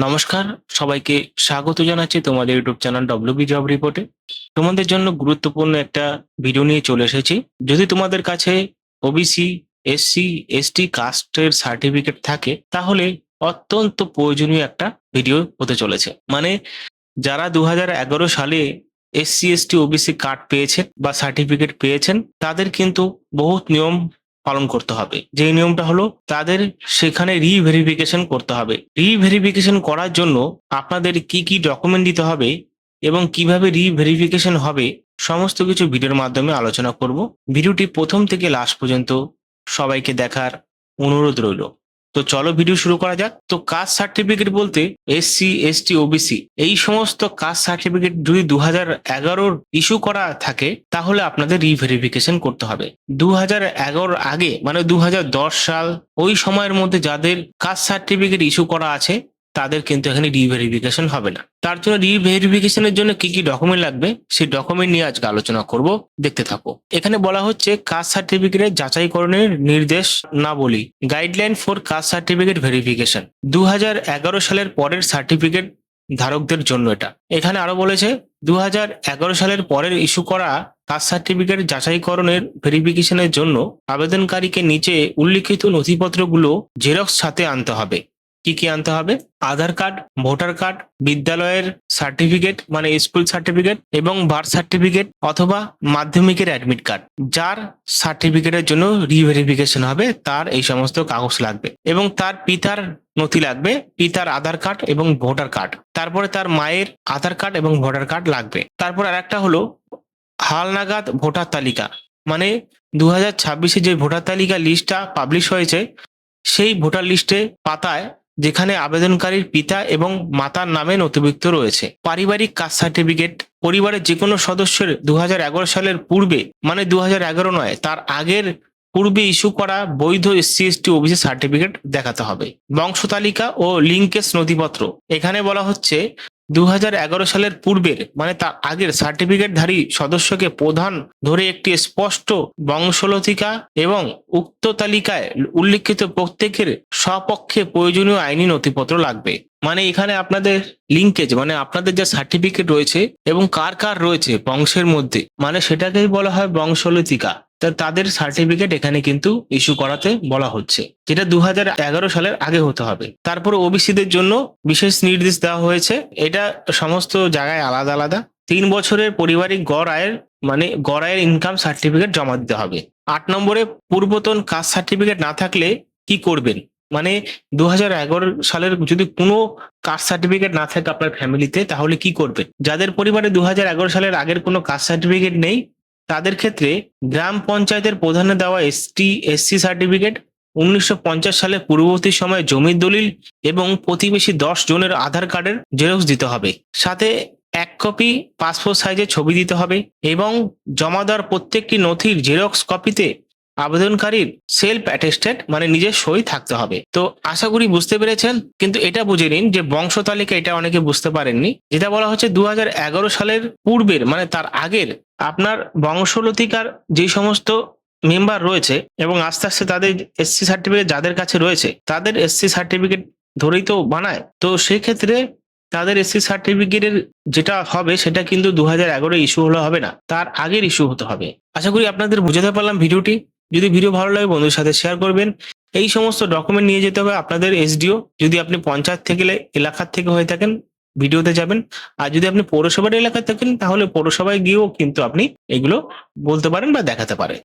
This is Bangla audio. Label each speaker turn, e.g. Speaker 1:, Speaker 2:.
Speaker 1: নমস্কার, সবাইকে স্বাগত জানাচ্ছি তোমাদের ইউটিউব চ্যানেল ডব্লিউবি জব রিপোর্টে। তোমাদের জন্য গুরুত্বপূর্ণ একটা ভিডিও নিয়ে চলে এসেছি। যদি তোমাদের কাছে ওবিসি, এসসি, এসটি কাস্টের সার্টিফিকেট থাকে তাহলে অত্যন্ত প্রয়োজনীয় একটা ভিডিও হতে চলেছে। মানে যারা 2011 সালে এসসি, এসটি, ওবিসি কার্ড পেয়েছেন বা সার্টিফিকেট পেয়েছেন তাদের কিন্তু বহুত নিয়ম পালন করতে হবে। যে নিয়মটা হলো তাদের সেখানে রিভেরিফিকেশন করতে হবে। রিভেরিফিকেশন করার জন্য আপনাদের কি কি ডকুমেন্ট দিতে হবে এবং কিভাবে রিভেরিফিকেশন হবে সমস্ত কিছু ভিডিওর মাধ্যমে আলোচনা করব। ভিডিওটি প্রথম থেকে লাস্ট পর্যন্ত সবাইকে দেখার অনুরোধ রইল। তো চলো ভিডিও শুরু করা যাক। তো কাস্ট সার্টিফিকেট বলতে এসসি, এসটি, ওবিসি এই সমস্ত কাস্ট সার্টিফিকেট যদি 2011 ইস্যু করা থাকে তাহলে আপনাদের রিভেরিফিকেশন করতে হবে। 2011 আগে মানে 2010 সাল ওই সময়ের মধ্যে যাদের কাস্ট সার্টিফিকেট ইস্যু করা আছে তাদের কিন্তু এখানে রিভেরিফিকেশন হবে না। তার জন্য রিভেরিফিকেশনের জন্য কি কি ডকুমেন্ট লাগবে সেই ডকুমেন্ট নিয়ে আজকে আলোচনা করব, দেখতে থাকো। এখানে বলা হচ্ছে কাস্ট সার্টিফিকেটের যাচাইকরণের নির্দেশ না বলি, guideline for caste certificate verification. 2011 সালের পরের সার্টিফিকেট ধারকদের জন্য এটা। এখানে আরো বলেছে 2011 সালের পরের ইস্যু করা কাস্ট সার্টিফিকেট যাচাইকরণের ভেরিফিকেশনের জন্য আবেদনকারীকে নিচে উল্লিখিত নথিপত্রগুলো জেরক্স সাথে আনতে হবে। কি কি আনতে হবে? আধার কার্ড, ভোটার কার্ড, বিদ্যালয়ের সার্টিফিকেট মানে স্কুল সার্টিফিকেট এবং বার্থ সার্টিফিকেট অথবা মাধ্যমিকের অ্যাডমিট কার্ড। যার সার্টিফিকেটের জন্য রিভেরিফিকেশন হবে তার এই সমস্ত কাগজ লাগবে এবং তার পিতার নথি লাগবে, পিতার আধার কার্ড এবং ভোটার কার্ড। তারপরে তার মায়ের আধার কার্ড এবং ভোটার কার্ড লাগবে। তারপর আরেকটা হলো হালনাগাদ ভোটার তালিকা, মানে 2026-এ যে ভোটার তালিকা লিস্টটা পাবলিশ হয়েছে সেই ভোটার লিস্টে পাতায় যেখানে আবেদনকারীর পিতা এবং মাতার নামে নথিভুক্ত রয়েছে। পারিবারিক কাস্ট সার্টিফিকেট, পরিবারের যে কোনো সদস্যের 2011 সালের পূর্বে মানে 2011 নয় তার আগের পূর্বে ইস্যু করা বৈধ এসসি, এসটি, ওবিসি সার্টিফিকেট দেখাতে হবে। বংশ তালিকা ও লিঙ্কেজ নথিপত্র, এখানে বলা হচ্ছে 2011 সালের পূর্বের মানে তার আগের সার্টিফিকেটধারী সদস্যকে প্রধান ধরে একটি স্পষ্ট বংশলতিকা এবং উক্ত তালিকায় উল্লিখিত প্রত্যেকের স্বপক্ষে প্রয়োজনীয় আইনি নথিপত্র লাগবে। মানে এখানে আপনাদের লিঙ্কেজ মানে আপনাদের যে সার্টিফিকেট রয়েছে এবং কার কার রয়েছে বংশের মধ্যে মানে সেটাকেই বলা হয় বংশলতিকা। তাদের সার্টিফিকেট এখানে কিন্তু ইস্যু করাতে বলা হচ্ছে, যেটা 2011 সালের আগে হতে হবে। তারপর ওবিসিদের জন্য বিশেষ নির্দেশ দেওয়া হয়েছে, এটা সমস্ত জায়গায় আলাদা আলাদা। 3 বছরের পারিবারিক গড় আয়ের মানে গড় আয়ের ইনকাম সার্টিফিকেট জমা দিতে হবে। 8 নম্বরে পূর্বতন কাস্ট সার্টিফিকেট না থাকলে কি করবেন, মানে 2011 সালের যদি কোনো কাস্ট সার্টিফিকেট না থাকে আপনার ফ্যামিলিতে তাহলে কি করবেন। যাদের পরিবারে 2011 সালের আগের কোনো কাস্ট সার্টিফিকেট নেই তাদের ক্ষেত্রে গ্রাম পঞ্চায়েতের প্রধানে দেওয়া এসটি, এসসি সার্টিফিকেট, 1950 সালে পূর্ববর্তী সময়ে জমির দলিল এবং প্রতিবেশী 10 জনের আধার কার্ডের জেরক্স দিতে হবে। সাথে 1 কপি পাসপোর্ট সাইজের ছবি দিতে হবে এবং জমা দেওয়ার প্রত্যেকটি নথির জেরক্স কপিতে আবেদনকারীর সেলফ অ্যাটেস্টেড মানে নিজের সই থাকতে হবে। তো আশা করি বুঝতে পেরেছেন, কিন্তু এটা বুঝে নিন যে বংশ তালিকা এটা অনেকে বুঝতে পারেননি। যেটা বলা হচ্ছে 2011 সালের পূর্বের মানে তার আগের আপনার বংশলতিকার যে সমস্ত মেম্বার রয়েছে এবং আস্তে আস্তে তাদের এসসি সার্টিফিকেট যাদের কাছে রয়েছে তাদের এসসি সার্টিফিকেট ধরেই তো বানায়। তো সেক্ষেত্রে তাদের এসসি সার্টিফিকেটের যেটা হবে সেটা কিন্তু 2011 ইস্যু হলে হবে না, তার আগের ইস্যু হতে হবে। আশা করি আপনাদের বুঝাতে পারলাম ভিডিওটি। যদি ভিডিও ভালো লাগে বন্ধুদের সাথে শেয়ার করবেন। এই সমস্ত ডকুমেন্ট নিয়ে যেতে হবে আপনাদের এসডিও, যদি আপনি পঞ্চায়েত থেকে এলাকার থেকে হয়ে থাকেন ভিডিওতে যাবেন, আর যদি আপনি পৌরসভার এলাকায় থাকেন তাহলে পৌরসভায় গিয়েও কিন্তু আপনি এগুলো বলতে পারেন বা দেখাতে পারেন।